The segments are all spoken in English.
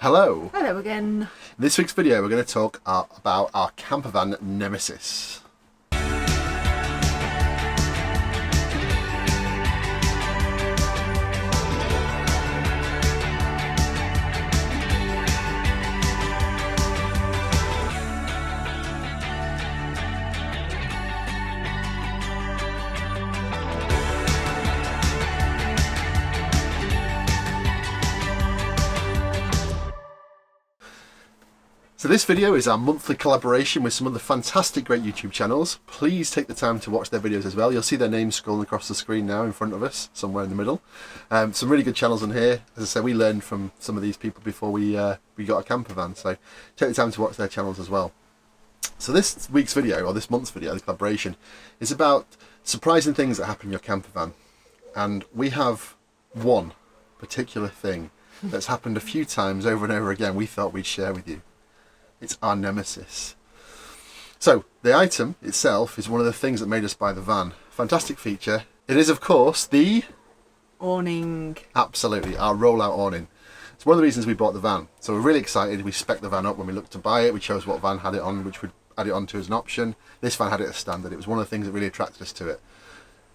Hello. Hello again. In this week's video we're going to talk about our Campervan Nemesis. So this video is our monthly collaboration with some of the fantastic great YouTube channels. Please take the time to watch their videos as well. You'll see their names scrolling across the screen now in front of us, somewhere in the middle. Some really good channels on here. As I said, we learned from some of these people before we got a camper van, so take the time to watch their channels as well. So this week's video, or this month's video, the collaboration, is about surprising things that happen in your camper van. And we have one particular thing that's happened a few times over and over again we thought we'd share with you. It's our Nemesis. So the item itself is one of the things that made us buy the van. Fantastic feature. It is, of course, the awning. Absolutely, our rollout awning. It's one of the reasons we bought the van. So we're really excited. We spec'd the van up when we looked to buy it. We chose what van had it on, which would add it onto as an option. This van had it as standard. It was one of the things that really attracted us to it.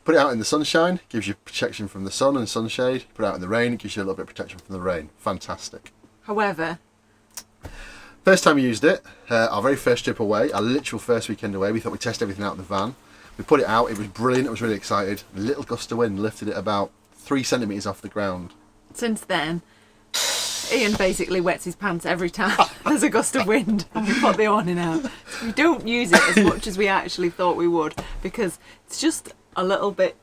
Put it out in the sunshine, gives you protection from the sun and sunshade. Put it out in the rain, it gives you a little bit of protection from the rain. Fantastic. However, first time we used it, our very first trip away, our literal first weekend away, we thought we'd test everything out in the van. We put it out, it was brilliant, I was really excited. A little gust of wind lifted it about 3 centimetres off the ground. Since then, Ian basically wets his pants every time there's a gust of wind and we put the awning out. So we don't use it as much as we actually thought we would because it's just a little bit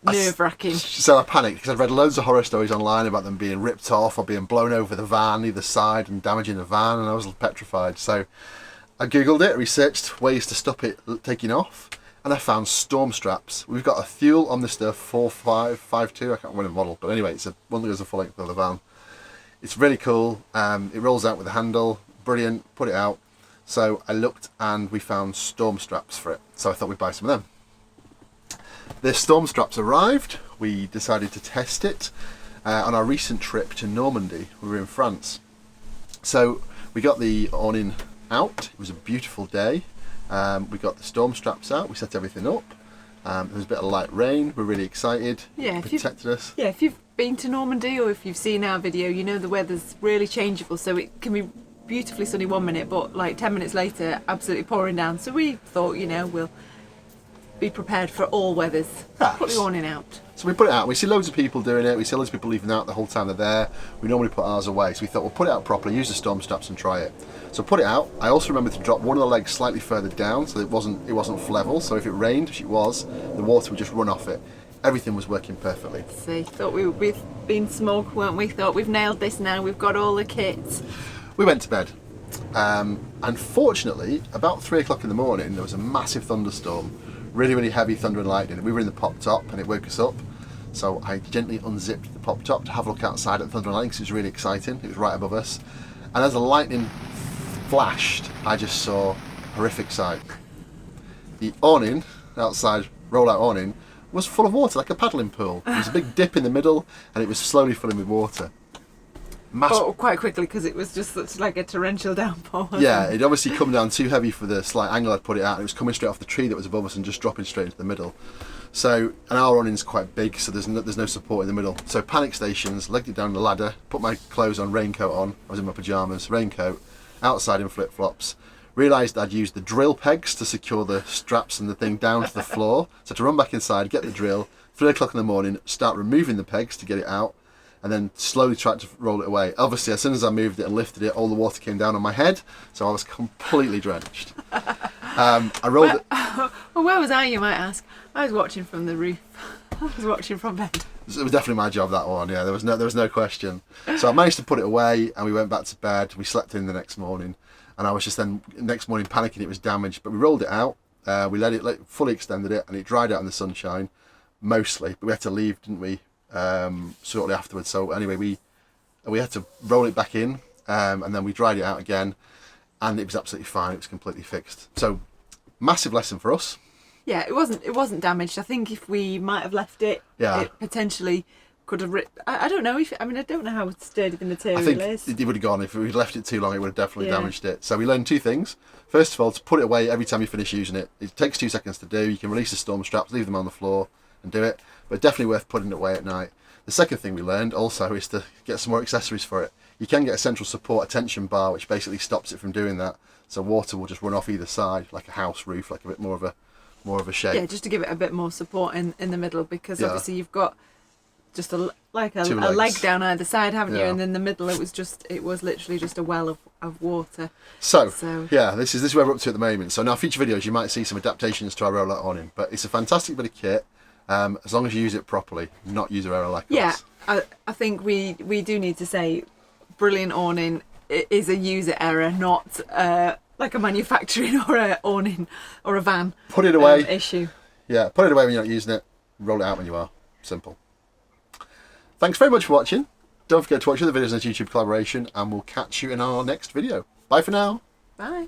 nerve-wracking. So I panicked because I'd read loads of horror stories online about them being ripped off or being blown over the van either side and damaging the van, and I was petrified. So I googled it, researched ways to stop it taking off, and I found storm straps. We've got a thule on the stuff, 4552, I can't remember the model, but anyway, it's one that goes a full length of the van. It's really cool. It rolls out with a handle, brilliant. Put it out. So I looked and we found storm straps for it, so I thought we'd buy some of them. The storm straps arrived. We decided to test it on our recent trip to Normandy. We were in France. So we got the awning out. It was a beautiful day. We got the storm straps out. We set everything up. There was a bit of light rain. We're really excited. Yeah, it protected us. Yeah, if you've been to Normandy or if you've seen our video, you know the weather's really changeable. So it can be beautifully sunny 1 minute, but like 10 minutes later, absolutely pouring down. So we thought, you know, we'll be prepared for all weathers. Yes. Put the awning out. So we put it out. We see loads of people doing it. We see loads of people leaving out the whole time they're there. We normally put ours away. So we thought we'll put it out properly, use the storm straps and try it. So put it out. I also remember to drop one of the legs slightly further down so it wasn't level. So if it rained, which it was, the water would just run off it. Everything was working perfectly. See, thought we've been smug, weren't we? Thought we've nailed this now. We've got all the kits. We went to bed. Unfortunately, about 3 o'clock in the morning, there was a massive thunderstorm. Really, really heavy thunder and lightning. We were in the pop top and it woke us up. So I gently unzipped the pop top to have a look outside at the thunder and lightning because it was really exciting. It was right above us. And as the lightning flashed, I just saw a horrific sight. The awning, outside rollout awning, was full of water, like a paddling pool. There was a big dip in the middle and it was slowly filling with water. Oh, quite quickly because it was just such like a torrential downpour. Yeah, it obviously come down too heavy for the slight angle I'd put it at. It was coming straight off the tree that was above us and just dropping straight into the middle. So, and our awning's quite big, so there's no support in the middle. So panic stations, legged it down the ladder, put my clothes on, raincoat on. I was in my pyjamas, raincoat, outside in flip-flops. Realised I'd used the drill pegs to secure the straps and the thing down to the floor. So to run back inside, get the drill, 3 o'clock in the morning, start removing the pegs to get it out, and then slowly tried to roll it away. Obviously, as soon as I moved it and lifted it, all the water came down on my head, so I was completely drenched. I rolled it. Well, where was I, you might ask? I was watching from the roof. I was watching from bed. It was definitely my job, that one. Yeah, there was no question. So I managed to put it away, and we went back to bed. We slept in the next morning, and I was just then next morning panicking it was damaged. But we rolled it out. We let it fully extended it, and it dried out in the sunshine, mostly. But we had to leave, didn't we? Shortly afterwards. So anyway, we had to roll it back in, and then we dried it out again, and it was absolutely fine. It was completely fixed. So massive lesson for us. Yeah, it wasn't damaged. I think if we might have left it, yeah, it potentially could have ripped. I don't know if, I mean, I don't know how sturdy the material I think is. it would have gone if we'd left it too long. It would have definitely Yeah. damaged it. So we learned 2 things. First of all, to put it away every time you finish using it. It takes 2 seconds to do. You can release the storm straps, leave them on the floor, and do it. But definitely worth putting it away at night. The second thing we learned also is to get some more accessories for it. You can get a central support, a tension bar, which basically stops it from doing that. So water will just run off either side, like a house roof, like a bit more of a shape. Yeah, just to give it a bit more support in the middle, because Yeah. obviously you've got just a 2 leg legs. down either side, haven't you? Yeah. And in the middle it was literally just a well of water. So Yeah. yeah, this is where we're up to at the moment. So in our future videos, you might see some adaptations to our roll-out awning, but it's a fantastic bit of kit as long as you use it properly, not use a error like Yeah, us. I think we do need to say, brilliant awning is a user error, not like a manufacturing or a awning or a van Put it away. issue. Yeah, put it away when you're not using it. Roll it out when you are. Simple. Thanks very much for watching. Don't forget to watch other videos on this YouTube collaboration, and we'll catch you in our next video. Bye for now. Bye.